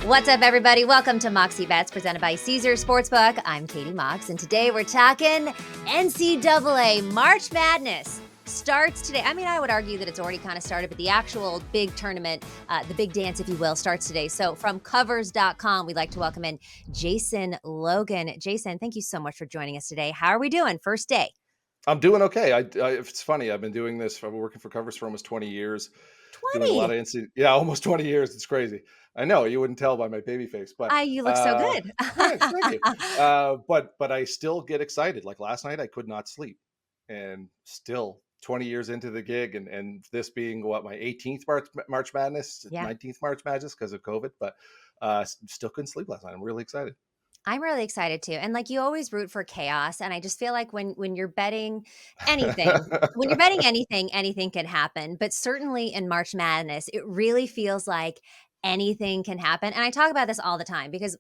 What's up, everybody? Welcome to Moxie Bets, presented by Caesar Sportsbook. I'm Katie Mox, and today we're talking NCAA March Madness. Starts today. I mean, I would argue that it's already kind of started, but the actual big tournament, the big dance, if you will, starts today. So from covers.com, we'd like to welcome in Jason Logan. Jason, thank you so much for joining us today. How are we doing? First day. I'm doing okay. It's funny. I've been doing this. I've been working for covers for almost 20 years, doing a lot 20. of yeah, almost 20 years. It's crazy. I know you wouldn't tell by my baby face, but You look so good. thank you. But I still get excited. Like last night, I could not sleep, and still 20 years into the gig, and this being what my 18th March Madness, Yeah. 19th March Madness because of COVID, but still couldn't sleep last night. I'm really excited. I'm really excited too. And like you always root for chaos. And I just feel like when you're betting anything, when you're betting anything, anything can happen. But certainly in March Madness, it really feels like anything can happen. And I talk about this all the time because,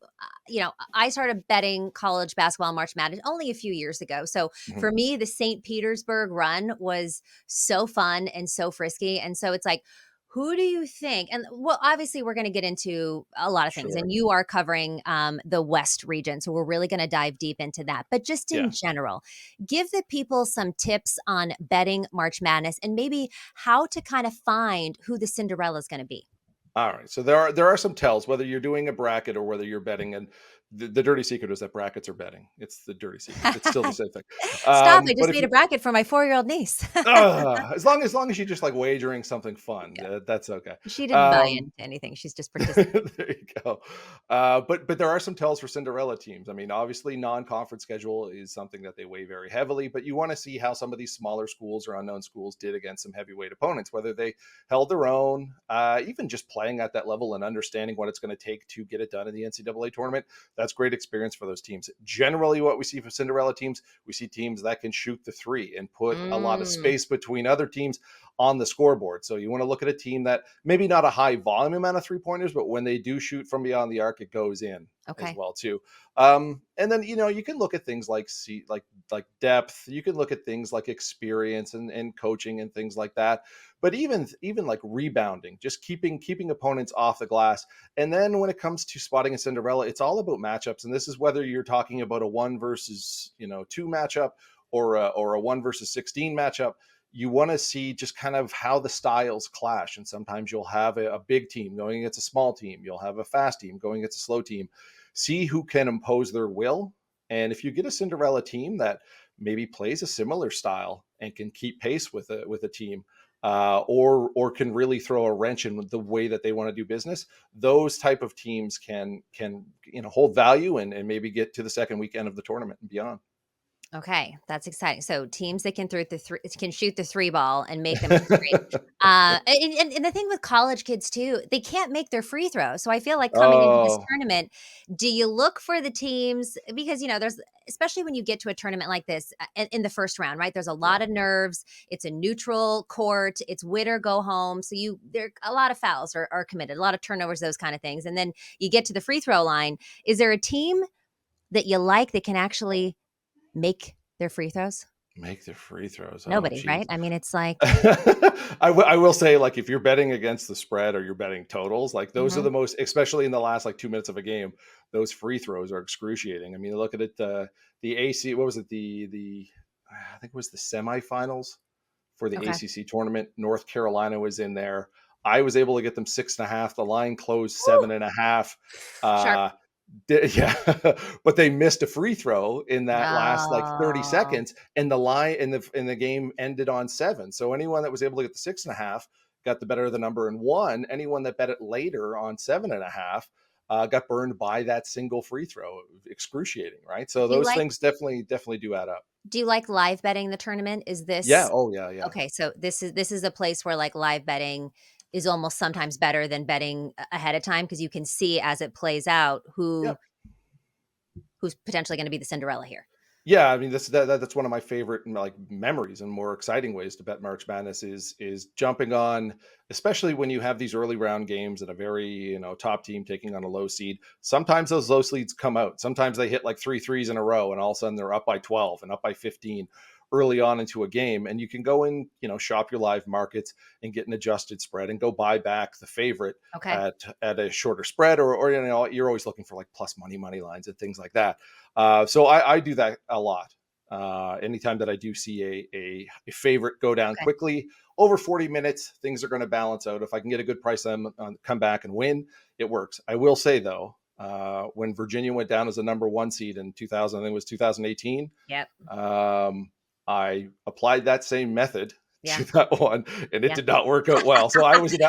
I started betting college basketball in March Madness only a few years ago. So Mhm. for me, the St. Petersburg run was so fun and so frisky. And so it's like, who do you think? And well, obviously, we're going to get into a lot of things, Sure. and you are covering the West region, so we're really going to dive deep into that. But just in Yeah. general, give the people some tips on betting March Madness, and maybe how to kind of find who the Cinderella is going to be. All right. So there are some tells whether you're doing a bracket or whether you're betting, and the dirty secret is that brackets are betting. It's the dirty secret. It's still the same thing. Stop! I But just if made a you bracket for my 4-year-old niece. as long as you just like wagering something fun, Yeah, that's okay. she didn't buy Um, into anything; she's just participating. there you go. But there are some tells for Cinderella teams. I mean, obviously, non-conference schedule is something that they weigh very heavily. But you want to see how some of these smaller schools or unknown schools did against some heavyweight opponents, whether they held their own, even just playing at that level and understanding what it's going to take to get it done in the NCAA tournament. That's great experience for those teams. Generally, what we see for Cinderella teams, we see teams that can shoot the three and put a lot of Mm, space between other teams on the scoreboard. So you want to look at a team that maybe not a high volume amount of 3-pointers, but when they do shoot from beyond the arc, it goes in as okay. well too. And then you can look at things like like depth. You can look at things like experience and coaching and things like that. But even like rebounding, just keeping opponents off the glass. And then when it comes to spotting a Cinderella, it's all about matchups. And this is whether you're talking about a 1 versus 2 matchup or a 1 versus 16 matchup. You want to see just kind of how the styles clash. And sometimes you'll have a big team going against a small team. You'll have a fast team going against a slow team. See who can impose their will. And if you get a Cinderella team that maybe plays a similar style and can keep pace with a team, or can really throw a wrench in the way that they want to do business, those type of teams can hold value and maybe get to the second weekend of the tournament and beyond. Okay, that's exciting. So teams that can throw the three can shoot the three ball and make them hit three. And the thing with college kids too, they can't make their free throws. So I feel like coming into this Oh, tournament, do you look for the teams because there's especially when you get to a tournament like this in the first round, right? There's a yeah. lot of nerves. It's a neutral court. It's win or go home. So there a lot of fouls are committed, a lot of turnovers, those kind of things. And then you get to the free throw line. Is there a team that you like that can actually make their free throws? Make the free throws. Oh, Nobody, geez. right? I mean, it's like I will say, like, if you're betting against the spread or you're betting totals, like those are mhm. the most, especially in the last like 2 minutes of a game, those free throws are excruciating. I mean, look at it. The AC, what was it? The I think it was the semifinals for the Okay. ACC tournament. North Carolina was in there. I was able to get them 6.5. The line closed Woo! 7.5. Sharp. Uh, yeah, but they missed a free throw in that last like 30 Oh, seconds, and the line in the game ended on 7. So anyone that was able to get the 6.5 got the better of the number and won. Anyone that bet it later on 7.5 got burned by that single free throw. Excruciating, right? So do you those like things definitely do add up. do you like live betting the tournament? Is Yeah. this Oh yeah. Yeah. okay, so this is a place where, like, live betting is almost sometimes better than betting ahead of time because you can see as it plays out Yeah. who's potentially gonna be the Cinderella here. Yeah, I mean that's one of my favorite like memories and more exciting ways to bet March Madness is jumping on, especially when you have these early round games and a very top team taking on a low seed. Sometimes those low seeds come out. Sometimes they hit like three threes in a row, and all of a sudden they're up by 12 and up by 15 early on into a game, and you can go in, shop your live markets and get an adjusted spread and go buy back the favorite Okay. at a shorter spread, or you're always looking for like plus money lines and things like that. So I do that a lot. Anytime that I do see a favorite go down Okay. quickly over 40 minutes, things are going to balance out. If I can get a good price on come back and win, it works. I will say though, when Virginia went down as a number 1 seed in 2000, I think it was 2018. Yep. I applied that same method Yeah. to that one, and it Yeah. did not work out well. So I was in You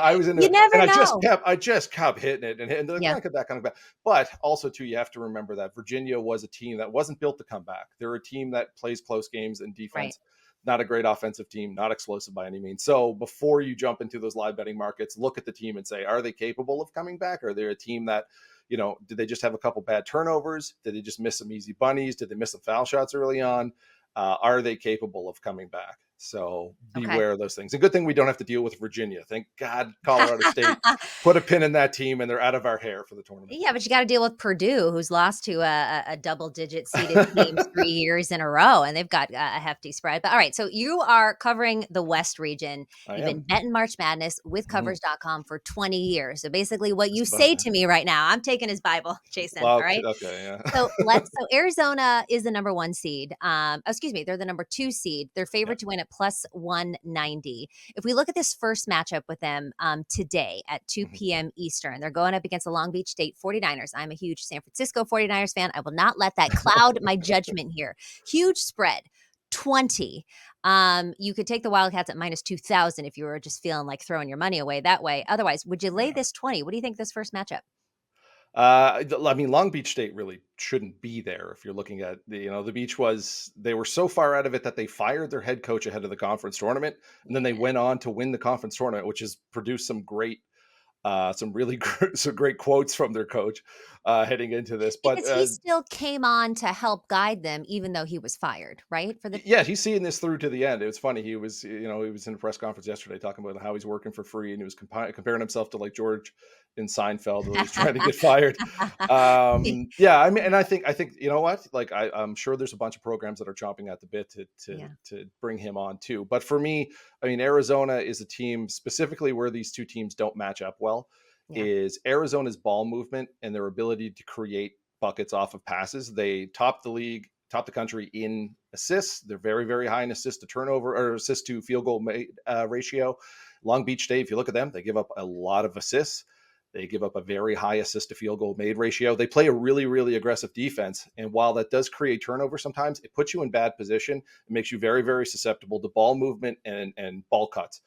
a, never and know. I just kept hitting it, and they're Yeah. going to come back, coming back. But also too, you have to remember that Virginia was a team that wasn't built to come back. They're a team that plays close games and Right. defense. Not a great offensive team, not explosive by any means. So before you jump into those live betting markets, look at the team and say, are they capable of coming back? Are they a team that, did they just have a couple bad turnovers? Did they just miss some easy bunnies? Did they miss some foul shots early on? Are they capable of coming back? So Okay. beware of those things. A good thing we don't have to deal with Virginia. Thank God Colorado State put a pin in that team, and they're out of our hair for the tournament. Yeah, but you got to deal with Purdue, who's lost to a double-digit seeded team 3 years in a row, and they've got a hefty spread. But all right, so you are covering the West region. I You've been am. betting March Madness with Mhm. Covers.com for 20 years. So basically, what you Just about say that. to me right now, I'm taking his Bible, Jason. Well, All right. okay, So yeah. so Arizona is the number 1 seed. Excuse me, they're the number 2 seed. They're Yeah. favored to win at plus 190. If we look at this first matchup with them today at 2 Mhm. p.m. Eastern, they're going up against the Long Beach State 49ers. I'm a huge San Francisco 49ers fan. I will not let that cloud my judgment here. Huge spread. 20. You could take the Wildcats at minus 2,000 if you were just feeling like throwing your money away that way. Otherwise, would you lay Yeah. this 20? What do you think this first matchup? I mean, Long Beach State really shouldn't be there if you're looking at the beach they were so far out of it that they fired their head coach ahead of the conference tournament, and then they Yeah. went on to win the conference tournament, which has produced some really some great quotes from their coach heading into this. But Because he still came on to help guide them even though he was fired, right? For the yeah, he's seeing this through to the end. It was funny. He was in a press conference yesterday talking about how he's working for free, and he was comparing himself to like George in Seinfeld when he was trying to get fired. Yeah, I mean, and I think you know what? Like, I'm sure there's a bunch of programs that are chomping at the bit Yeah. to bring him on too. But for me, I mean, Arizona is a team specifically where these two teams don't match up well. Yeah. Is Arizona's ball movement and their ability to create buckets off of passes. They top the league, top the country in assists. They're very, very high in assist to turnover or assist to field goal ratio. Long Beach State, if you look at them, they give up a lot of assists. They give up a very high assist to field goal made ratio. They play a really, really aggressive defense. And while that does create turnover sometimes, it puts you in bad position. It makes you very, very susceptible to ball movement and ball cuts.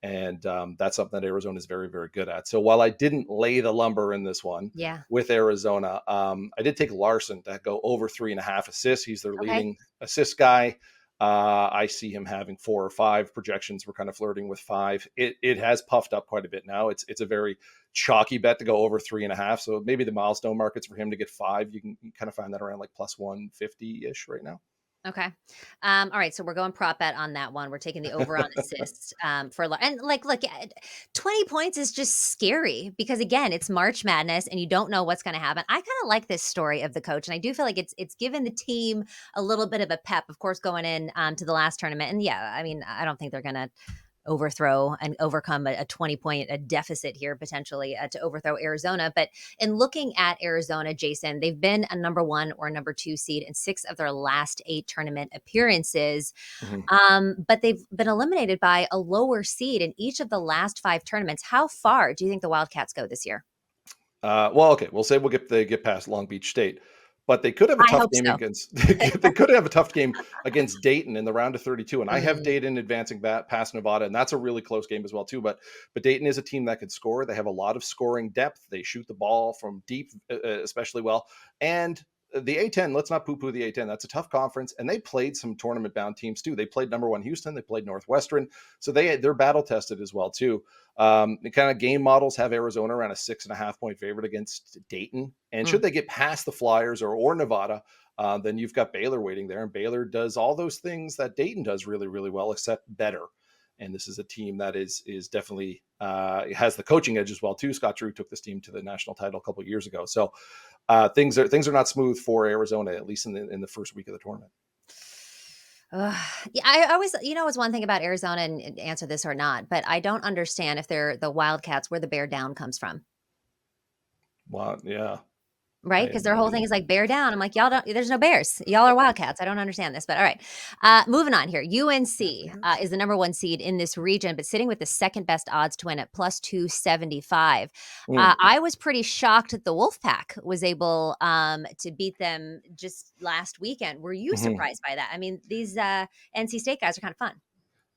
And that's something that Arizona is very, very good at. So while I didn't lay the lumber in this one Yeah. with Arizona, I did take Larson to go over 3.5 assists. He's their Okay. leading assist guy. I see him having 4 or 5 projections. We're kind of flirting with 5. It has puffed up quite a bit now. It's a very chalky bet to go over 3.5. So maybe the milestone markets for him to get 5, you can kind of find that around like plus 150 ish right now. Okay. All right. So we're going prop bet on that one. We're taking the over on assists and like, look, 20 points is just scary because again, it's March Madness and you don't know what's going to happen. I kind of like this story of the coach, and I do feel like it's given the team a little bit of a pep. Of course, going in to the last tournament, and yeah, I mean, I don't think they're going to overthrow and overcome a 20-point deficit here potentially to overthrow Arizona. But in looking at Arizona, Jason, they've been a number 1 or number 2 seed in 6 of their last 8 tournament appearances. Mhm. But they've been eliminated by a lower seed in each of the last 5 tournaments. How far do you think the Wildcats go this year? Well, okay, we'll say they get past Long Beach State, but they could have a I tough hope game so. against they could have a tough game against Dayton in the round of 32. And I have Mm, Dayton advancing past Nevada, and that's a really close game as well too. But Dayton is a team that can score. They have a lot of scoring depth. They shoot the ball from deep, especially well, and the A10, let's not poo-poo the A10. That's a tough conference, and they played some tournament-bound teams too. They played number 1 Houston, they played Northwestern, so they're battle tested as well too. The kind of game models have Arizona around a 6.5 point favorite against Dayton. And should mm. they get past the Flyers or Nevada, then you've got Baylor waiting there. And Baylor does all those things that Dayton does really, really well, except better. And this is a team that is definitely has the coaching edge as well too. Scott Drew took this team to the national title a couple of years ago. So things are not smooth for Arizona, at least in the first week of the tournament. Ugh. Yeah, I always, it's one thing about Arizona, and answer this or not, but I don't understand if they're the Wildcats, where the bear down comes from. Wow, yeah, I Right? have Because no their whole idea. thing is like bear down. I'm like, y'all don't, there's no bears. Y'all are Wildcats. I don't understand this, but all right. Moving on here. UNC Bears? is the number one seed in this region, but sitting with the second best odds to win at plus 275. Mm, I was pretty shocked that the Wolfpack was able to beat them just last weekend. Were you mhm. surprised by that? I mean, these NC State guys are kind of fun.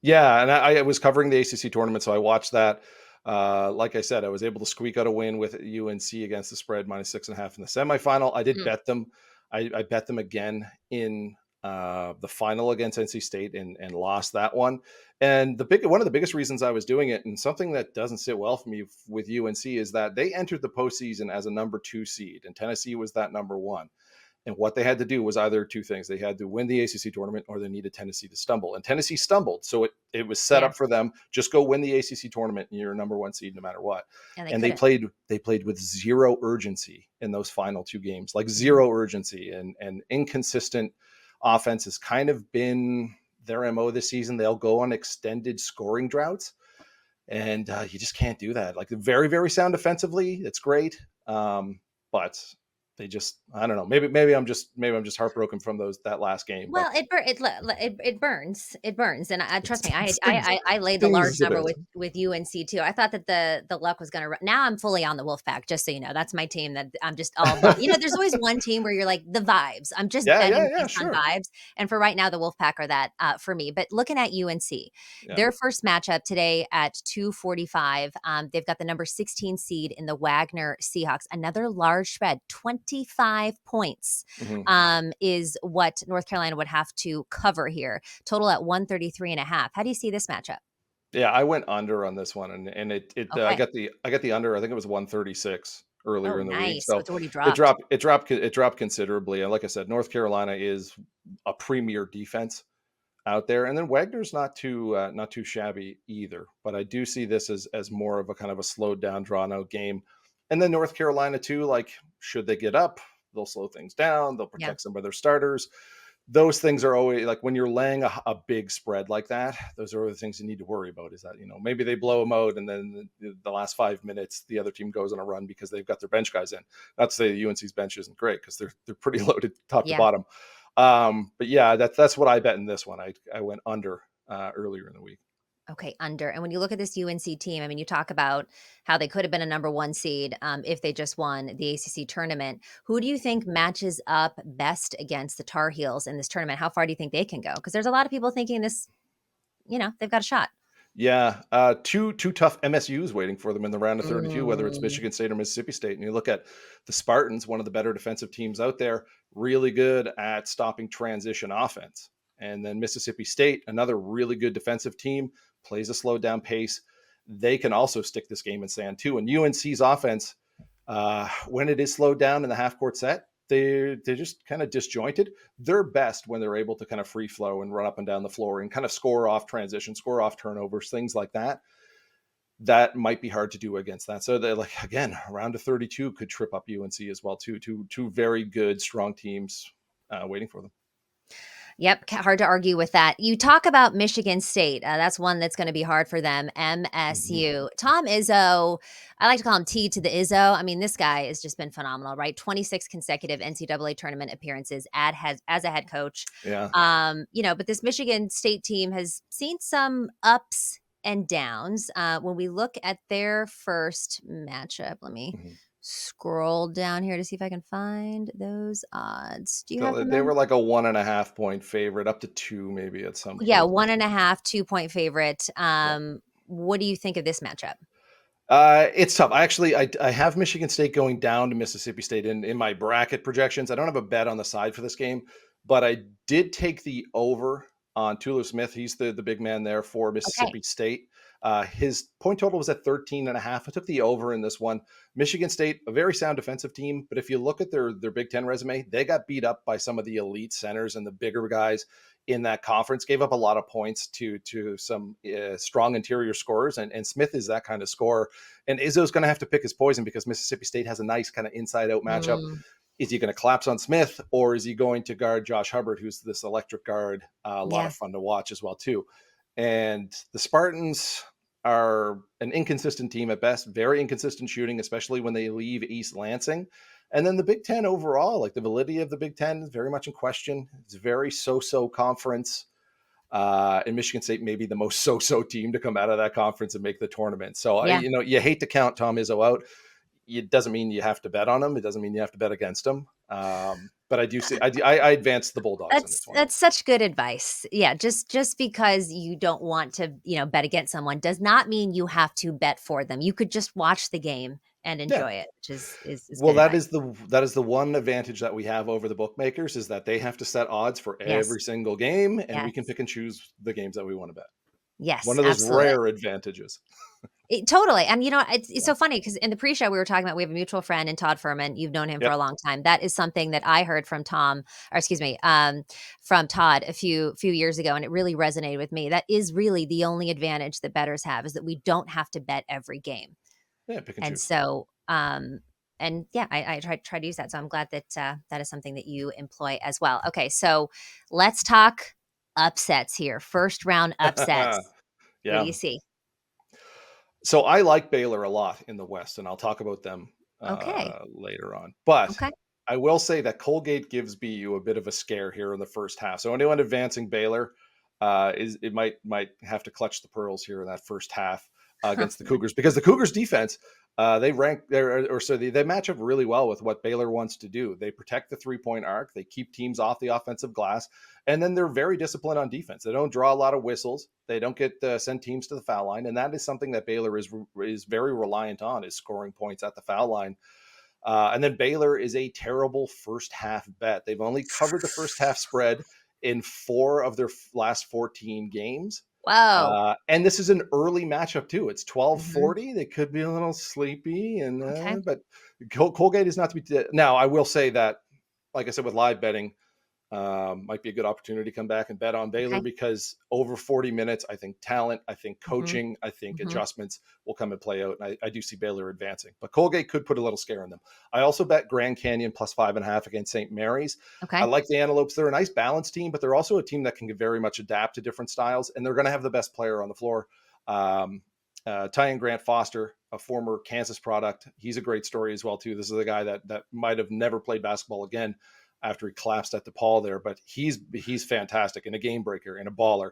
Yeah, and I was covering the ACC tournament, so I watched that. Like I said, I was able to squeak out a win with UNC against the spread -6.5 in the semifinal. I did Mm, bet them. I bet them again in the final against NC State and lost that one. And one of the biggest reasons I was doing it, and something that doesn't sit well for me with UNC, is that they entered the postseason as a number 2 seed, and Tennessee was that number 1. And what they had to do was either two things. They had to win the ACC tournament, or they needed Tennessee to stumble. And Tennessee stumbled. So it was set yeah, up for them. Just go win the ACC tournament and you're a number 1 seed no matter what. and they And they couldn't. played with zero urgency in those final 2 games, like Mhm. zero urgency, and inconsistent offense has kind of been their MO this season. They'll go on extended scoring droughts, and you just can't do that. Like, very, very sound defensively. It's great. But they just, I don't know. Maybe I'm just heartbroken from that last game. But Well, it burns. It burns, and trust me, it stings, I laid the large stings a number bit. with UNC too. I thought that the luck was gonna. Now I'm fully on the Wolfpack. Just so you know, that's my team. That I'm just all about. There's always one team where you're like the vibes. I'm just Yeah, yeah, betting yeah, based on sure. vibes, and for right now, the Wolfpack are that for me. But looking at UNC, Yeah. their first matchup today at 2:45. They've got the number 16 seed in the Wagner Seahawks. Another large spread, 25 points Hmm. is what North Carolina would have to cover here. Total at 133 and a half. How do you see this matchup? Yeah, I went under on this one, and I Okay. got the under. I think it was 136 Oh, earlier in the week. nice. So So it's already it dropped. dropped it dropped it dropped considerably. And like I said, North Carolina is a premier defense out there, and then Wagner's not too shabby either. But I do see this as more of a kind of a slowed down, drawn out game. And then North Carolina too, like, should they get up, they'll slow things down, they'll Yeah. protect some of their starters. Those things are always like, when you're laying a big spread like that, those are the things you need to worry about. Is that, maybe they blow them out, and then the last 5 minutes the other team goes on a run because they've got their bench guys in. Not to say UNC's bench isn't great, because they're pretty loaded top to Yeah. bottom. But yeah, that's what I bet in this one. I went under earlier in the week. Okay, under. And when you look at this UNC team, I mean, you talk about how they could have been a number one seed if they just won the ACC tournament. Who do you think matches up best against the Tar Heels in this tournament? How far do you think they can go? Because there's a lot of people thinking this, they've got a shot. Yeah, two tough MSUs waiting for them in the round of 32, whether it's Mm, Michigan State or Mississippi State. And you look at the Spartans, one of the better defensive teams out there, really good at stopping transition offense. And then Mississippi State, another really good defensive team, plays a slowed down pace. They can also stick this game in sand too. And UNC's offense, when it is slowed down in the half court set, they're just kind of disjointed. They're best when they're able to kind of free flow and run up and down the floor and kind of score off transition, score off turnovers, things like that. That might be hard to do against that. So they're like, again, around to 32 could trip up UNC as well too. Two very good, strong teams waiting for them. Yep, hard to argue with that. You talk about Michigan State. That's one that's going to be hard for them. Mhm. MSU. Tom Izzo, I like to call him T to the Izzo. I mean, this guy has just been phenomenal, right? 26 consecutive NCAA tournament appearances as a head coach. Yeah. But this Michigan State team has seen some ups and downs. When we look at their first matchup, let me Mhm. scroll down here to see if I can find those odds. Do you have So them they in? were like a 1.5 point favorite, up to two maybe at some Yeah, point. 1.5, 2-point favorite. Yeah. What do you think of this matchup? It's tough. I have Michigan State going down to Mississippi State in my bracket projections. I don't have a bet on the side for this game, but I did take the over on Tulu Smith. He's the big man there for Okay. Mississippi State. His point total was at 13.5. I took the over in this one. Michigan State, a very sound defensive team, but if you look at their Big Ten resume, they got beat up by some of the elite centers and the bigger guys in that conference, gave up a lot of points to some strong interior scorers, and Smith is that kind of scorer. And Izzo's going to have to pick his poison because Mississippi State has a nice kind of inside out matchup. Mm. Is he going to collapse on Smith, or is he going to guard Josh Hubbard, who's this electric guard? A lot Yeah. of fun to watch as well, too. And the Spartans are an inconsistent team at best, very inconsistent shooting, especially when they leave East Lansing. And then the Big Ten overall, like the validity of the Big Ten is very much in question. It's a very so-so conference. And Michigan State may be the most so-so team to come out of that conference and make the tournament. So, Yeah. you hate to count Tom Izzo out. It doesn't mean you have to bet on him. It doesn't mean you have to bet against him. But I do see, I advance the Bulldogs in this one. That's such good advice. Yeah, just because you don't want to, bet against someone does not mean you have to bet for them. You could just watch the game and Yeah. enjoy it, which is Well, good advice. that is the one advantage that we have over the bookmakers, is that they have to set odds for Yes. every single game, and we Yes. can pick and choose the games that we want to bet. Yes, One of those absolutely. rare advantages. Totally. And it's so funny because in the pre-show we were talking about, we have a mutual friend in Todd Furman. You've known him for Yep. a long time. That is something that I heard from from Todd a few years ago, and it really resonated with me. That is really the only advantage that bettors have, is that we don't have to bet every game. Yeah, pick and And choose. so, and yeah, I try to use that. So I'm glad that that is something that you employ as well. Okay, so let's talk upsets here. First round upsets. What do Yeah. you see? So I like Baylor a lot in the West, and I'll talk about them Okay. later on. But Okay. I will say that Colgate gives BU a bit of a scare here in the first half. So anyone advancing Baylor might have to clutch the pearls here in that first half against the Cougars, because the Cougars defense, they match up really well with what Baylor wants to do. They protect the 3-point arc, they keep teams off the offensive glass, and then they're very disciplined on defense. They don't draw a lot of whistles. They don't get send teams to the foul line, and that is something that Baylor is very reliant on, is scoring points at the foul line. And then Baylor is a terrible first half bet. They've only covered the first half spread in 4 of their last 14 games. Whoa. And this is an early matchup too. It's Mhm. 12:40. They could be a little sleepy, Okay. but Colgate is not to be. Now, I will say that, like I said, with live betting, might be a good opportunity to come back and bet on Baylor, Okay. because over 40 minutes, I think talent, I think Mhm. coaching, I think Mhm. adjustments will come and play out. And I do see Baylor advancing, but Colgate could put a little scare in them. I also bet Grand Canyon plus 5.5 against St. Mary's. I Okay. like the Antelopes. They're a nice balanced team, but they're also a team that can very much adapt to different styles, and they're going to have the best player on the floor. Tyan Grant Foster, a former Kansas product. He's a great story as well too. This is a guy that might have never played basketball again after he collapsed at DePaul there, but he's fantastic and a game breaker and a baller.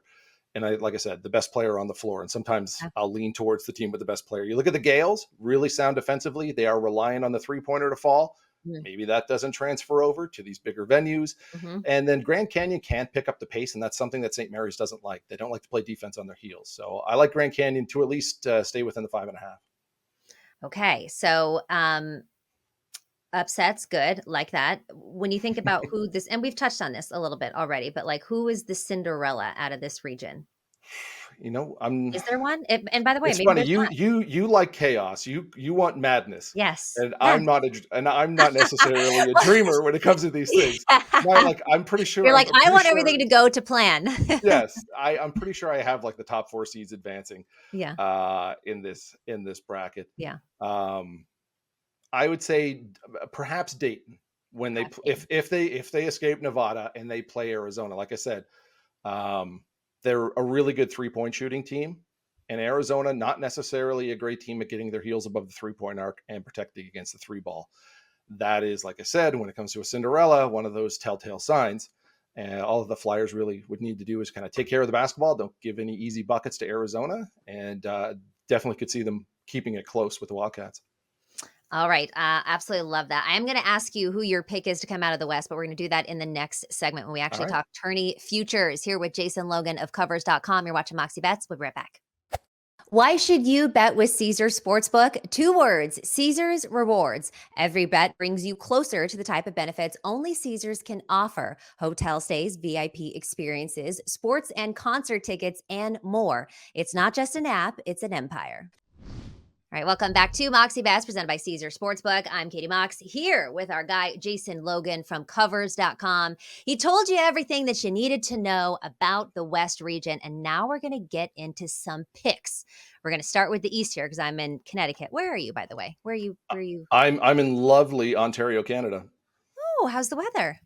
And like I said, the best player on the floor. And sometimes Yeah. I'll lean towards the team with the best player. You look at the Gales, really sound defensively. They are relying on the 3-pointer to fall. Mhm. Maybe that doesn't transfer over to these bigger venues. Mhm. And then Grand Canyon can't pick up the pace, and that's something that St. Mary's doesn't like. They don't like to play defense on their heels. So I like Grand Canyon to at least stay within the 5.5. Okay. So, upsets, good, like that. When you think about who this, and we've touched on this a little bit already, but like, who is the Cinderella out of this region? I'm Is there one? And by the way, It's maybe funny. there's not. You like chaos. You want madness, Yes. and Yes. I'm not necessarily a dreamer when it comes to these things. I'm pretty sure. You're I'm like, I pretty want sure. everything to go to plan. Yes, I'm pretty sure I have like the top 4 seeds advancing Yeah. in this bracket. Yeah. Um, I would say perhaps Dayton, when they Perhaps if they escape Nevada and they play Arizona. Like I said, um, they're a really good 3-point shooting team, and Arizona not necessarily a great team at getting their heels above the 3-point arc and protecting against the 3 ball. That is, like I said, when it comes to a Cinderella, one of those telltale signs. And all of the Flyers really would need to do is kind of take care of the basketball. Don't give any easy buckets to Arizona, and definitely could see them keeping it close with the Wildcats. All right. Absolutely love that. I am going to ask you who your pick is to come out of the West, but we're going to do that in the next segment when we All actually right. talk tourney futures here with Jason Logan of covers.com. You're watching Moxie Bets. We'll be right back. Why should you bet with Caesars Sportsbook? 2 words, Caesars Rewards. Every bet brings you closer to the type of benefits only Caesars can offer. Hotel stays, VIP experiences, sports and concert tickets, and more. It's not just an app, it's an empire. All right, welcome back to Moxie Bets, presented by Caesars Sportsbook. I'm Katie Mox, here with our guy, Jason Logan from covers.com. He told you everything that you needed to know about the West region, and now we're going to get into some picks. We're going to start with the East here because I'm in Connecticut. Where are you, by the way? Where are you? I'm in lovely Ontario, Canada. Oh, how's the weather?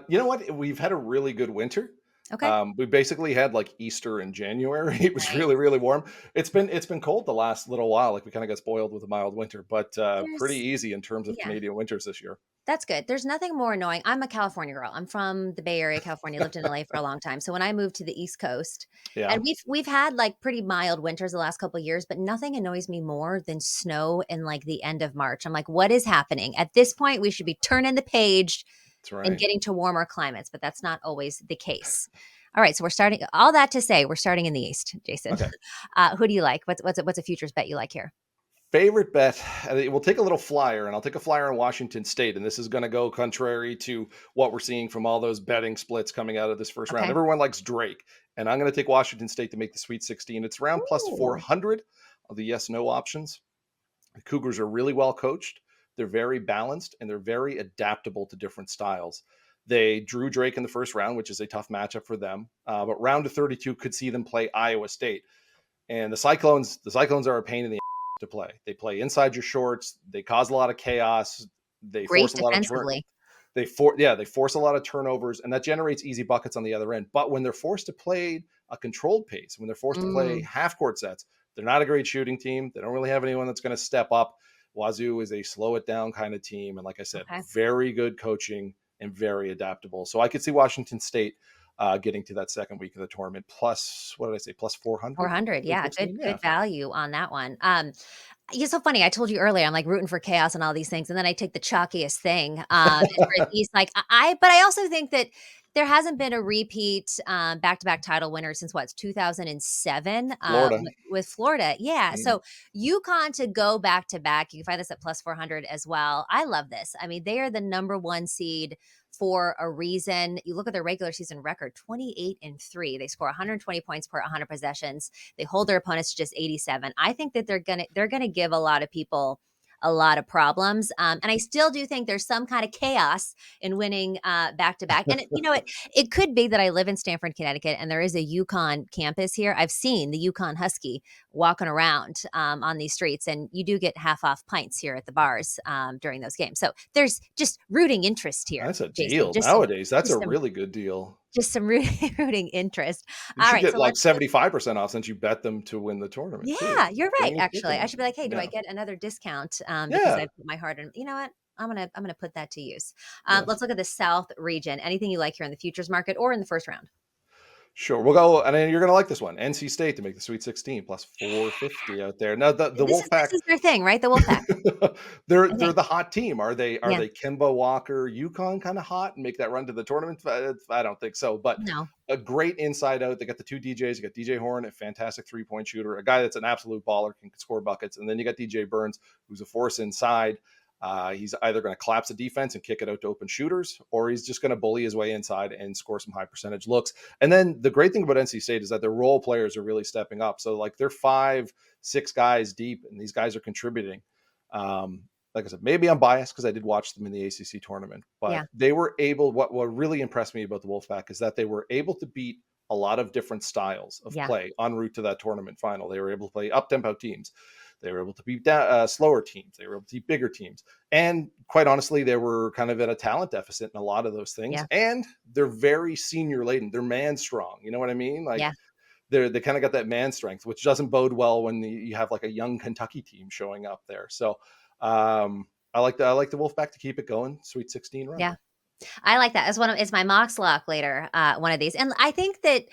You know what? We've had a really good winter. Okay. We basically had like Easter in January. It was Nice. really, really warm. It's been cold the last little while. Like we kind of got spoiled with a mild winter, but pretty There's easy in terms of yeah. Canadian winters this year. That's good. There's nothing more annoying. I'm a California girl. I'm from the Bay Area, California, lived in LA for a long time. So when I moved to the East Coast, and Yeah, we've had like pretty mild winters the last couple of years, but nothing annoys me more than snow in like the end of March. I'm like, what is happening? At this point, we should be turning the page that's and right. getting to warmer climates, but that's not always the case. All right, so we're starting all that to say we're starting in the East, Jason. Okay. Who do you like? What's a futures bet you like here? Favorite bet, we'll take a little flyer, and I'll take a flyer on Washington State, and this is going to go contrary to what we're seeing from all those betting splits coming out of this first round. Okay. Everyone likes Drake, and I'm going to take Washington State to make the Sweet 16. It's around plus Ooh, 400 of the yes/no options. The Cougars are really well coached. They're very balanced, and they're very adaptable to different styles. They drew Drake in the first round, which is a tough matchup for them. But round of 32 could see them play Iowa State. And the Cyclones are a pain in the to play. They play inside your shorts. They cause a lot of chaos. They great force a lot of defensively. they force a lot of turnovers, and that generates easy buckets on the other end. But when they're forced to play a controlled pace, when they're forced to play Mm, half court sets, they're not a great shooting team. They don't really have anyone that's going to step up. Wazoo is a slow it down kind of team, and like I said, okay. very good coaching and very adaptable. So I could see Washington State getting to that second week of the tournament. Plus, what did I say? Plus 400, 400, Sweet yeah, good 16. Yeah, good value on that one. It's so funny, I told you earlier, I'm, like, rooting for chaos and all these things, and then I take the chalkiest thing, as far as East, like, but I also think that there hasn't been a repeat, back-to-back title winner since what, 2007, Florida. with Florida, yeah, Mhm. so UConn to go back-to-back, you can find this at plus 400 as well. I love this. I mean, they are the number 1 seed for a reason. You look at their regular season record, 28-3. They score 120 points per 100 possessions. They hold their opponents to just 87. I think that they're gonna give a lot of people a lot of problems. And I still do think there's some kind of chaos in winning back to back. And it could be that I live in Stamford, Connecticut, and there is a Yukon campus here. I've seen the Yukon Husky walking around on these streets, and you do get half off pints here at the bars during those games. So there's just rooting interest here, That's a Jason. deal. Nowadays, that's a Just some really good deal. just some rooting interest. You All should right, get so like let's 75% off since you bet them to win the tournament too. yeah, you're right, Bring your actually. chicken I in. should be like, "Hey, do I Yeah. get another discount, because I Yeah. put my heart in" you know what? I'm gonna put that to use. Yes. Let's look at the South region. Anything you like here in the futures market or in the first round? Sure. We'll go, and then you're gonna like this one. NC State to make the Sweet 16 plus 450 out there. Now the This Wolfpack, is their thing, right? The Wolfpack, I they're think. the hot team. Are Yeah. they Kemba Walker, Yukon kind of hot and make that run to the tournament? I don't think so. But No. a great inside out. They got the two DJs. You got DJ Horn, a fantastic 3-point shooter, a guy that's an absolute baller, can score buckets, and then you got DJ Burns, who's a force inside. He's either going to collapse the defense and kick it out to open shooters, or he's just going to bully his way inside and score some high percentage looks. And then the great thing about NC State is that their role players are really stepping up. So like they're 5, 6 guys deep, and these guys are contributing. Like I said, maybe I'm biased because I did watch them in the ACC tournament, Yeah. but they were able. What really impressed me about the Wolfpack is that they were able to beat a lot of different styles of Yeah. play en route to that tournament final. They were able to play up tempo teams. They were able to beat slower teams. They were able to beat bigger teams. And quite honestly, they were kind of at a talent deficit in a lot of those things. Yeah. And they're very senior laden. They're man strong. You know what I mean? Like Yeah. they kind of got that man strength, which doesn't bode well when you have like a young Kentucky team showing up there. So I like the Wolfpack to keep it going. Sweet 16 run. Yeah. I like that as one of it's my Mox lock later, one of these. And I think that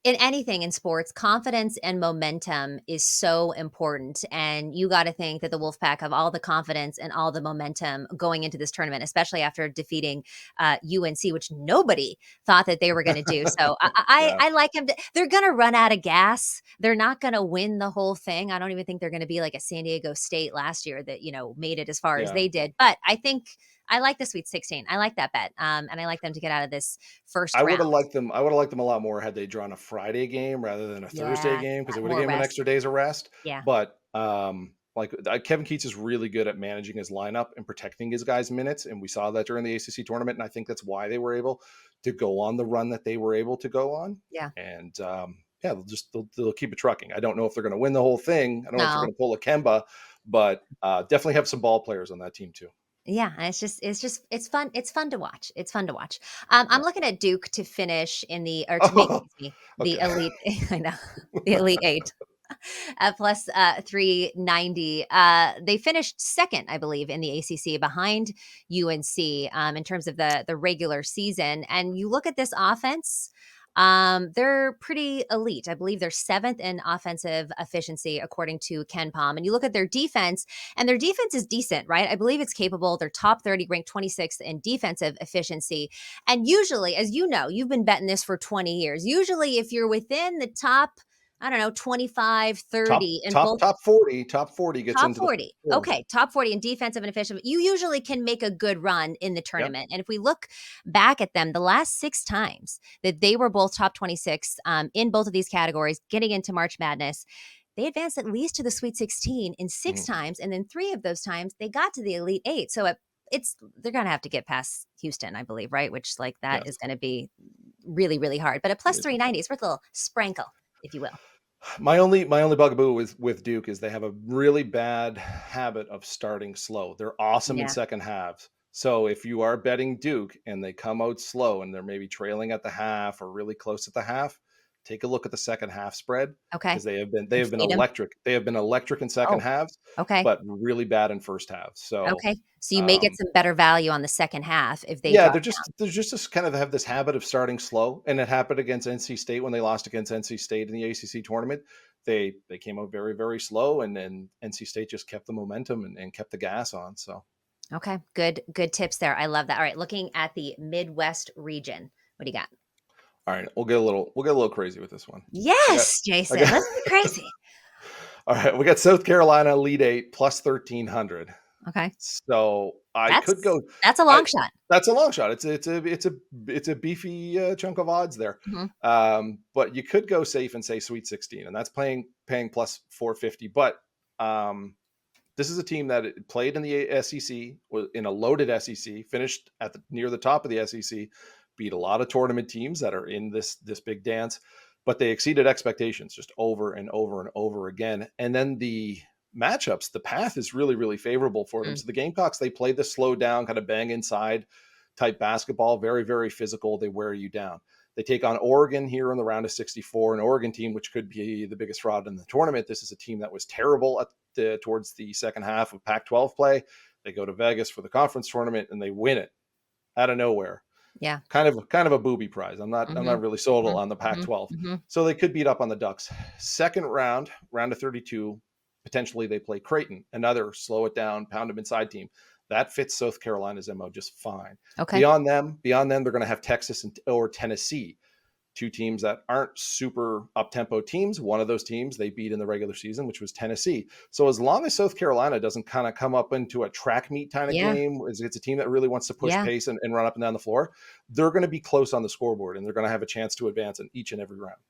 in anything in sports, confidence and momentum is so important. And you got to think that the Wolfpack have all the confidence and all the momentum going into this tournament, especially after defeating UNC, which nobody thought that they were going to do. So Yeah. I like them. They're going to run out of gas. They're not going to win the whole thing. I don't even think they're going to be like a San Diego State last year that made it as far as Yeah. they did. But I think I like the Sweet 16. I like that bet. And I like them to get out of this first I would have round. liked them. I would have liked them a lot more had they drawn a Friday game rather than a Thursday Yeah, game because it would have more given them an rest. extra days of rest. Yeah. But Kevin Keats is really good at managing his lineup and protecting his guys' minutes, and we saw that during the ACC tournament. And I think that's why they were able to go on the run that they were able to go on. Yeah. And yeah, they'll keep it trucking. I don't know if they're going to win the whole thing. I don't know if they're No. going to pull a Kemba, but definitely have some ball players on that team too. Yeah, and it's fun. It's fun to watch. It's fun to watch. I'm Yeah. looking at Duke to finish in the or to make Oh, excuse me the okay. elite. I know the elite eight at plus 390. They finished second, I believe, in the ACC behind UNC in terms of the regular season. And you look at this offense. They're pretty elite. I believe they're seventh in offensive efficiency, according to Ken Palm. And you look at their defense, and their defense is decent, right? I believe it's capable. They're top 30, ranked 26th in defensive efficiency. And usually, as you know, you've been betting this for 20 years. Usually, if you're within the top, I don't know, 25, Top 30 in top both top 40, top 40 gets top into the 40. four. Okay, top 40 in defensive and efficient. You usually can make a good run in the Yep. tournament. And if we look back at them, the last 6 times that they were both top 26 in both of these categories, getting into March Madness, they advanced at least to the Sweet 16 in six Mhm. times. And then 3 of those times, they got to the Elite Eight. So it's they're going to have to get past Houston, I believe, right? Which, like, that is Yes. going to be really, really hard. But a plus Yes. 390 is worth a little sprinkle, if you will. My only bugaboo with Duke is they have a really bad habit of starting slow. They're awesome in Yeah. second halves. So if you are betting Duke and they come out slow and they're maybe trailing at the half or really close at the half, take a look at the second half spread Okay. because they And have been fade them. electric. They have been electric in second Oh, halves, okay. but really bad in first halves. So Okay. So you may get um, some better value on the second half if they yeah, drop they're just this kind of have this habit of starting slow, and it happened against NC State when they lost against NC State in the ACC tournament. They came out very slow, and then NC State just kept the momentum and kept the gas on. So, down. Okay. Good tips there. I love that. All right. Looking at the Midwest region. What do you got? all right, we'll get a little crazy with this one. I got Yes, I Jason. got Let's get crazy. all right. We got South Carolina Elite Eight plus 1,300. Okay. So I could That's go. that's a I long shot. That's a long shot. It's a beefy chunk of odds there. Mhm. But you could go safe and say Sweet 16, and that's paying plus 450. But um, this is a team that played in the SEC, was in a loaded SEC, finished at near the top of the SEC, beat a lot of tournament teams that are in this big dance, but they exceeded expectations just over and over and over again. And then the matchups, the path is really favorable for them. Mm. So the Gamecocks, they play the slow down, kind of bang inside type basketball, very physical. They wear you down. They take on Oregon here in the round of 64, an Oregon team which could be the biggest fraud in the tournament. This is a team that was terrible towards the second half of Pac-12 play. They go to Vegas for the conference tournament and they win it out of nowhere. Yeah. Kind of a booby prize. I'm Mhm. not really sold Mhm. on the Mhm. Pac-12. Mhm. So they could beat up on the Ducks. Second round of 32, potentially they play Creighton, another slow it down, pound them inside team. That fits South Carolina's MO just fine. Okay. Beyond them, they're going to have Texas or Tennessee, two teams that aren't super up tempo teams. One of those teams they beat in the regular season, which was Tennessee. So as long as South Carolina doesn't kind of come up into a track meet kind of Yeah. game, it's a team that really wants to push Yeah. pace and run up and down the floor, they're going to be close on the scoreboard and they're going to have a chance to advance in each and every round.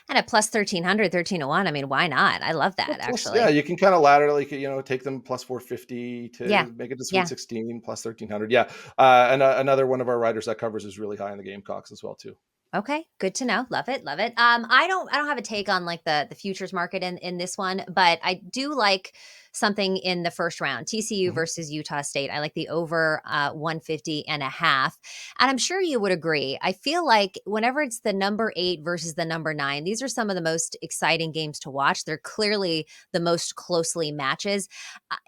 And at plus 1,300, 13 to 1. I mean, why not? I love Well, that plus, yeah, actually. you can kind of laterally, take them plus 450 Yeah. to make it to Sweet Yeah. 16 plus 1,300. Yeah, and another one of our riders that covers is really high in the Gamecocks as well too. Okay, good to know. Love it, love it. I don't have a take on like the futures market in this one, but I do like something in the first round. TCU Mhm. versus Utah State. I like the over 150.5. And I'm sure you would agree. I feel like whenever it's the number 8 versus the number 9, these are some of the most exciting games to watch. They're clearly the most closely matches.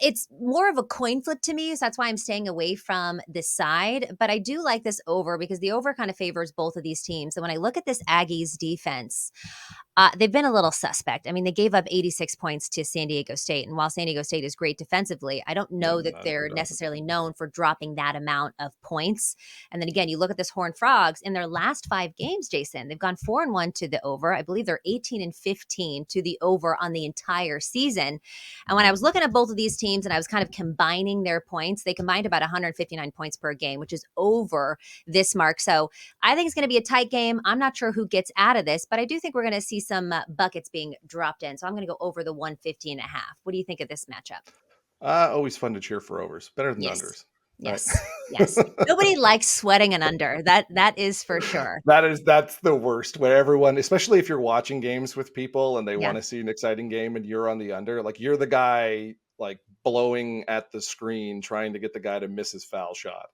It's more of a coin flip to me, so that's why I'm staying away from this side. But I do like this over because the over kind of favors both of these teams. And when I look at this Aggies defense, they've been a little suspect. I mean, they gave up 86 points to San Diego State. And while San Diego State is great defensively, I don't know that Not they're good necessarily offensively. known for dropping that amount of points. And then again, you look at this Horned Frogs in their last 5 games, Jason, they've gone 4-1 to the over. I believe they're 18-15 to the over on the entire season. And when I Mhm. was looking at both of these teams and I was kind of combining their points, they combined about 159 points per game, which is over this mark. So I think it's going to be a tight game. I'm not sure who gets out of this, but I do think we're going to see some buckets being dropped in. So I'm going to go over the 150.5. What do you think of this matchup? Always fun to cheer for overs. Better than Yes. unders, right? Yes. Yes. Nobody likes sweating an under. That is for sure. That's the worst where everyone, especially if you're watching games with people and they Yeah. want to see an exciting game and you're on the under, like you're the guy like blowing at the screen trying to get the guy to miss his foul shot.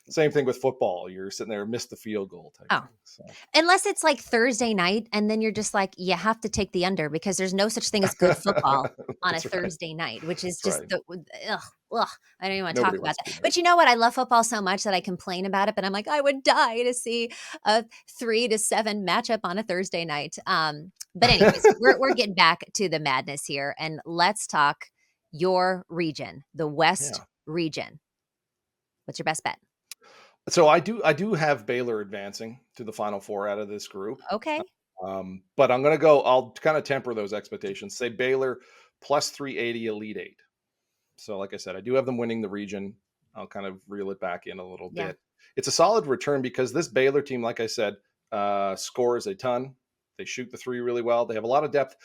Same thing with football. You're sitting there, miss the field goal type Oh, thing. So unless it's like Thursday night and then you're just like, you have to take the under because there's no such thing as good football on a that's right. Thursday night, which is That's just right. ugh, ugh, I don't even want to talk Nobody about wants that. to be there. But you know what? I love football so much that I complain about it, but I'm like, I would die to see a 3-7 matchup on a Thursday night. But anyways, we're getting back to the madness here, and let's talk your region, the West Yeah. region. What's your best bet? So I do have Baylor advancing to the Final Four out of this group. Okay. But I'm gonna go. I'll kind of temper those expectations. Say Baylor plus 380 Elite Eight. So like I said, I do have them winning the region. I'll kind of reel it back in a little Yeah. bit. It's a solid return because this Baylor team, like I said, scores a ton. They shoot the three really well. They have a lot of depth.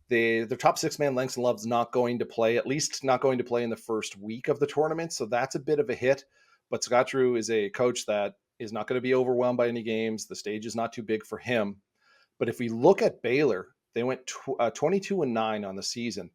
Their top six man, Langston Love's not going to play, at least not going to play in the first week of the tournament. So that's a bit of a hit. But Scott Drew is a coach that is not going to be overwhelmed by any games. The stage is not too big for him. But if we look at Baylor, they went 22-9 on the season.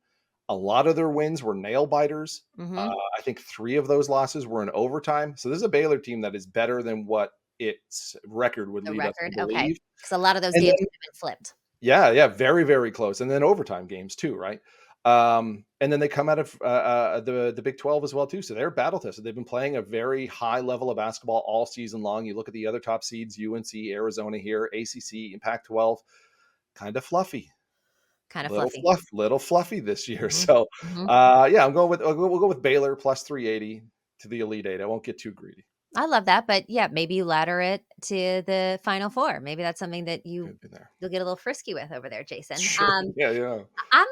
A lot of their wins were nail biters. Mm-hmm. I think 3 of those losses were in overtime. So this is a Baylor team that is better than what its record would The lead us to record. Okay. believe. Because a lot of those And games then, could have been flipped. yeah, very, very close. And then overtime games too, right? And then they come out of the Big 12 as well too. So they're battle tested. They've been playing a very high level of basketball all season long. You look at the other top seeds, UNC, Arizona here, ACC, and Pac-12, kind of fluffy. Kind of fluffy. Little fluffy this year. Mhm, So, mhm. yeah, we'll go with Baylor plus 380 to the Elite Eight. I won't get too greedy. I love that, but yeah, maybe you ladder it to the Final Four. Maybe that's something that Could be there. you'll get a little frisky with over there, Jason. Sure. Yeah. I'm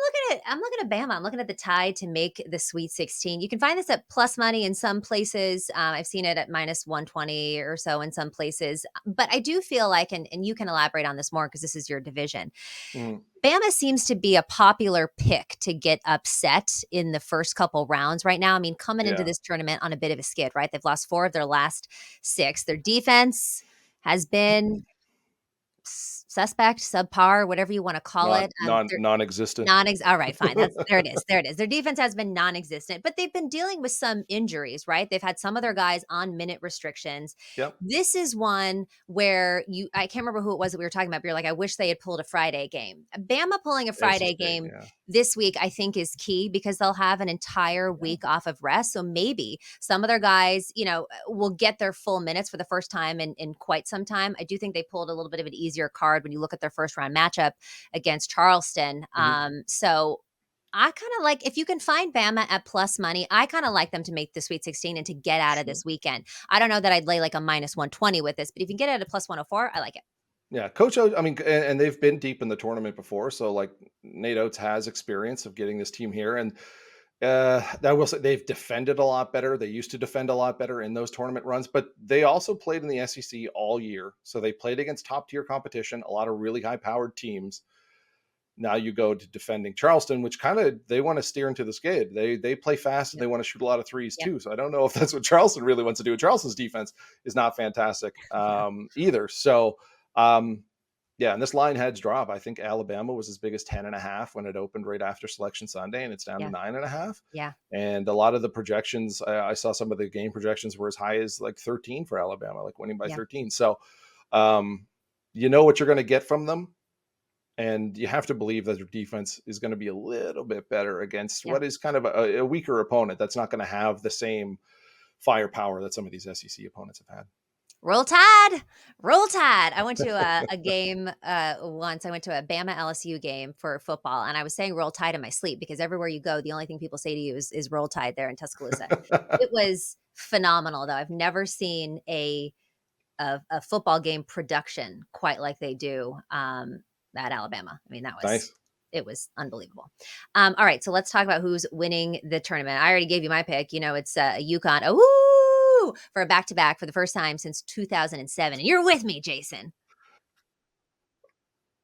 looking at Bama. I'm looking at the Tide to make the Sweet 16. You can find this at plus money in some places. I've seen it at minus 120 or so in some places. But I do feel like, and you can elaborate on this more because this is your division. Mhm. Bama seems to be a popular pick to get upset in the first couple rounds right now. I mean, coming into Yeah. this tournament on a bit of a skid, right? They've lost 4 of their last 6. Their defense has been suspect, subpar, whatever you want to call Non it. non non-existent. All right, fine. There it is. There it is. Their defense has been non-existent, but they've been dealing with some injuries, right? They've had some of their guys on minute restrictions. Yep. This is one where I can't remember who it was that we were talking about, but you're like, I wish they had pulled a Friday game. Bama pulling a NC Friday State, game yeah. this week, I think, is key because they'll have an entire Yeah. week off of rest. So maybe some of their guys, will get their full minutes for the first time in quite some time. I do think they pulled a little bit of an easier card when you look at their first round matchup against Charleston. Mhm. So I kind of like, if you can find Bama at plus money, I kind of like them to make the Sweet 16 and to get out of Sure. this weekend. I don't know that I'd lay like a minus 120 with this, but if you can get it at a plus 104, I like it. Yeah, Coach Oates, I mean, and they've been deep in the tournament before, so, like, Nate Oates has experience of getting this team here, and, I will say they've defended a lot better. They used to defend a lot better in those tournament runs, but they also played in the SEC all year, so they played against top-tier competition, a lot of really high-powered teams. Now you go to defending Charleston, which kinda they wanna steer into the skid. They play fast, and Yep. they wanna shoot a lot of threes Yep. too, so I don't know if that's what Charleston really wants to do. Charleston's defense is not fantastic, Yeah. either, so, um, yeah, and this line heads drop. I think Alabama was as big as 10.5 when it opened right after Selection Sunday, and it's down to Yeah. 9.5. Yeah. And a lot of the projections, I saw some of the game projections were as high as like 13 for Alabama, like winning by Yeah. 13. So, um, you know what you're going to get from them, and you have to believe that their defense is going to be a little bit better against Yeah. what is kind of a weaker opponent that's not going to have the same firepower that some of these SEC opponents have had. Roll Tide, Roll Tide. I went to a game once. I went to a Bama LSU game for football, and I was saying Roll Tide in my sleep because everywhere you go, the only thing people say to you is Roll Tide there in Tuscaloosa. It was phenomenal, though. I've never seen a football game production quite like they do at Alabama. I mean, Nice. it was unbelievable. All right, so let's talk about who's winning the tournament. I already gave you my pick. It's UConn. Oh, for a back-to-back for the first time since 2007. And you're with me, Jason.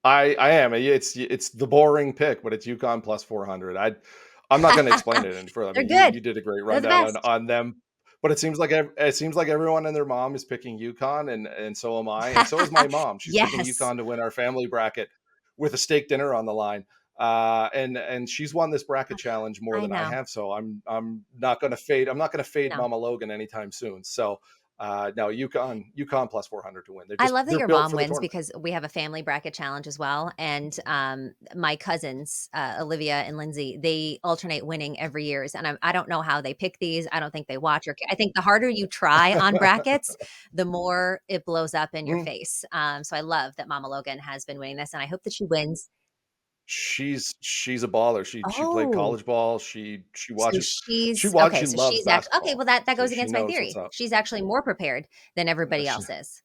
I am. It's the boring pick, but it's UConn plus 400. I'm not going to explain it any further. I They're mean, good. you did a great They're the rundown best. on them, but it seems like everyone and their mom is picking UConn, and so am I, and so is my mom. She's picking Yes. UConn to win our family bracket with a steak dinner on the line. And she's won this bracket challenge more I than I know. have. So I'm not going to fade. I'm not going to fade No. Mama Logan anytime soon. So no, UConn plus 400 to win. I love that They're your built mom for the wins tournament. because we have a family bracket challenge as well, and, my cousins, Olivia and Lindsay, they alternate winning every years, and I don't know how they pick these, I don't think they watch or I think the harder you try on brackets, the more it blows up in your Mm. face, so I love that Mama Logan has been winning this, and I hope that she wins. She's a baller. She played Oh, college ball. so She so loves she's okay, well, basketball, that so goes she against my knows what's theory. up. She's actually more prepared than Yeah, everybody else is.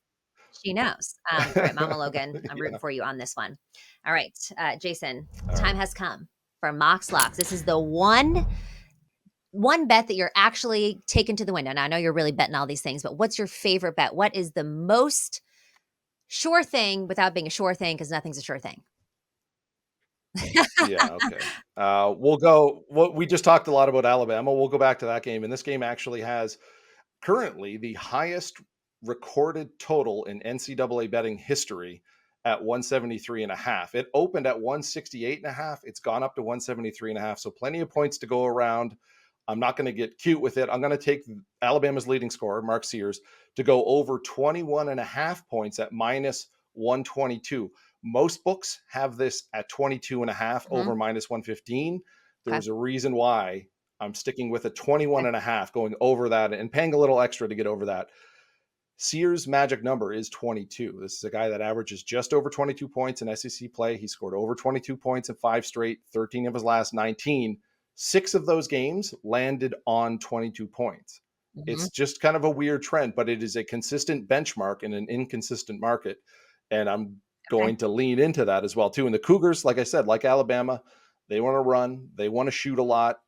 She knows. All right, Mama Logan, I'm rooting yeah. for you on this one. All right, Jason, All time right. has come for Mox Locks. This is the one bet that you're actually taking to the window. Now, I know you're really betting all these things, but what's your favorite bet? What is the most sure thing without being a sure thing? Because nothing's a sure thing. Yeah, okay. We'll go. We just talked a lot about Alabama. We'll go back to that game, and this game actually has currently the highest recorded total in NCAA betting history at 173 and a half. It opened at 168 and a half. It's gone up to 173 and a half. So plenty of points to go around. I'm not going to get cute with it. I'm going to take Alabama's leading scorer, Mark Sears, to go over 21 and a half points at minus 122. Most books have this at 22 and a half over Mhm. minus 115. Okay. There's a reason why I'm sticking with a 21 Okay. and a half, going over that and paying a little extra to get over that. Sears' magic number is 22. This is a guy that averages just over 22 points in SEC play. He scored over 22 points in 5 straight, 13 of his last 19. 6 of those games landed on 22 points. Mhm. It's just kind of a weird trend, but it is a consistent benchmark in an inconsistent market. And I'm Okay. going to lean into that as well, too. And the Cougars, like I said, like Alabama, they want to run, they want to shoot a lot.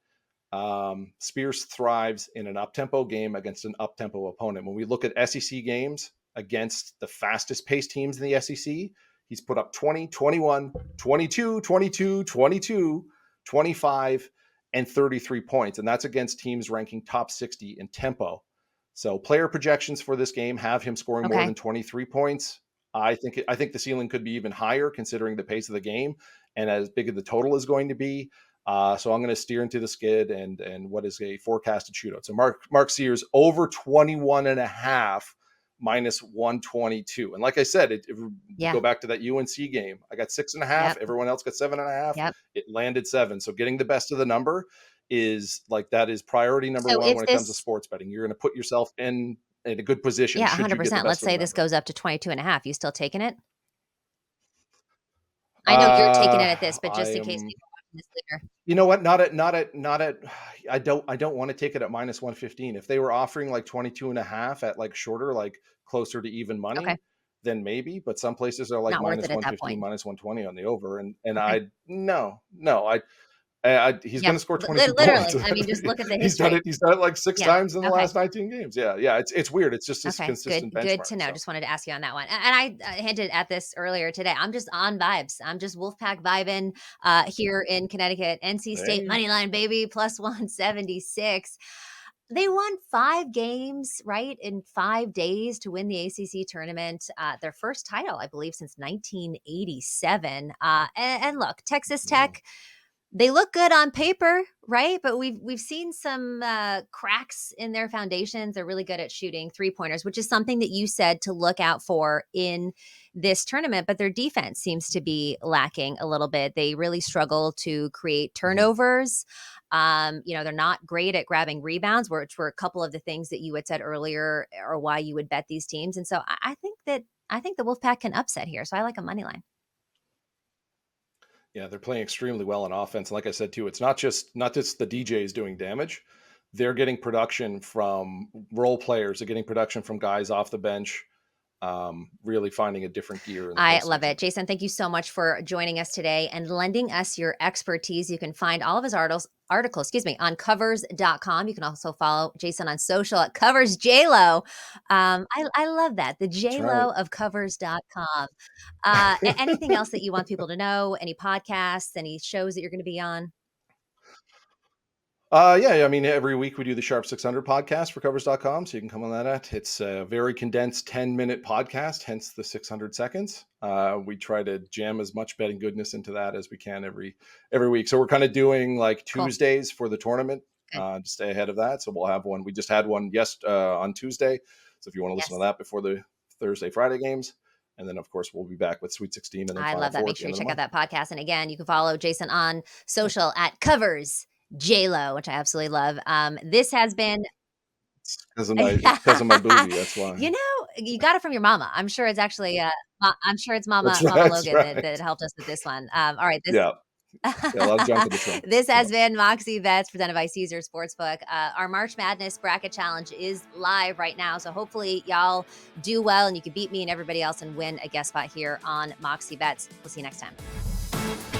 Spears thrives in an up-tempo game against an up-tempo opponent. When we look at SEC games against the fastest paced teams in the SEC, he's put up 20, 21, 22, 22, 22, 25, and 33 points. And that's against teams ranking top 60 in tempo. So player projections for this game have him scoring more Okay. than 23 points. I think the ceiling could be even higher considering the pace of the game and as big as the total is going to be. So I'm going to steer into the skid and what is a forecasted shootout. So Mark Sears over 21 and a half minus 122. And like I said, if we Yeah. go back to that UNC game, I got 6.5. Yep. Everyone else got 7.5. Yep. It landed 7. So getting the best of the number is like that is priority number So one if when it comes to this sports betting. You're going to put yourself in a good position Yeah, should you get the 100%. Let's best of the say this number. goes up to 22 and a half. You still taking it? I know you're taking it Uh, at this, but I just in case am. people are watching this later. You know what? Not at I don't want to take it at minus 115. If they were offering like 22 and a half at like shorter, like closer to even Okay. money, then maybe. But some places are like Not worth minus it at that 115, point. minus 120 on the over. And Okay. I no, he's Yeah. gonna score 22 points. Literally. I mean, just look at the He's done history. it, he's done it like six Yeah. times in the Okay. last 19 games. Yeah. It's weird. It's just this Okay. Good. consistent Good benchmark. to know. So Just wanted to ask you on that one. And I hinted at this earlier today. I'm just on vibes. I'm just Wolfpack vibing here in Connecticut. NC State hey, money line, baby, plus 176. They won 5 games, right, in 5 days to win the ACC tournament, their first title, I believe, since 1987. And look, Texas mm, Tech, they look good on paper, right? But we've seen some cracks in their foundations. They're really good at shooting three-pointers, which is something that you said to look out for in this tournament, but their defense seems to be lacking a little bit. They really struggle to create mhm. turnovers. They're not great at grabbing rebounds, which were a couple of the things that you had said earlier or why you would bet these teams. And so I think the Wolfpack can upset here. So I like a money line. Yeah, they're playing extremely well on offense. And like I said too, it's not just the DJs doing damage. They're getting production from role players. They're getting production from guys off the bench. Really finding a different gear in the I love postseason. it. Jason, thank you so much for joining us today and lending us your expertise. You can find all of his articles, on covers.com. You can also follow Jason on social at coversjlo. I love that. The That's right. JLo of covers.com. Anything else that you want people to know? Any podcasts, any shows that you're going to be on? Yeah, I mean, every week we do the Sharp 600 podcast for covers.com. So you can come on that at. It's a very condensed 10-minute podcast, hence the 600 seconds. We try to jam as much betting goodness into that as we can every week. So we're kind of doing like Cool. Tuesdays for the tournament Good. to stay ahead of that. So we'll have one. We just had one on Tuesday. So if you want to listen Yes. to that before the Thursday, Friday games. And then, of course, we'll be back with Sweet 16 and then I Final love that. Four Make at the sure end you of the check out month. that podcast. And again, you can follow Jason on social at Covers JLo, which I absolutely love. This has been It's because of my booty. That's why. you know, you got it from your mama. I'm sure it's actually I'm sure it's That's Mama right. That's Logan that right. helped us with this one. All right, this Yeah. Yeah. A lot of junk in the trunk. this Yeah. has been Moxie Bets presented by Caesar Sportsbook. Our March Madness bracket challenge is live right now, so hopefully y'all do well and you can beat me and everybody else and win a guest spot here on Moxie Bets. We'll see you next time.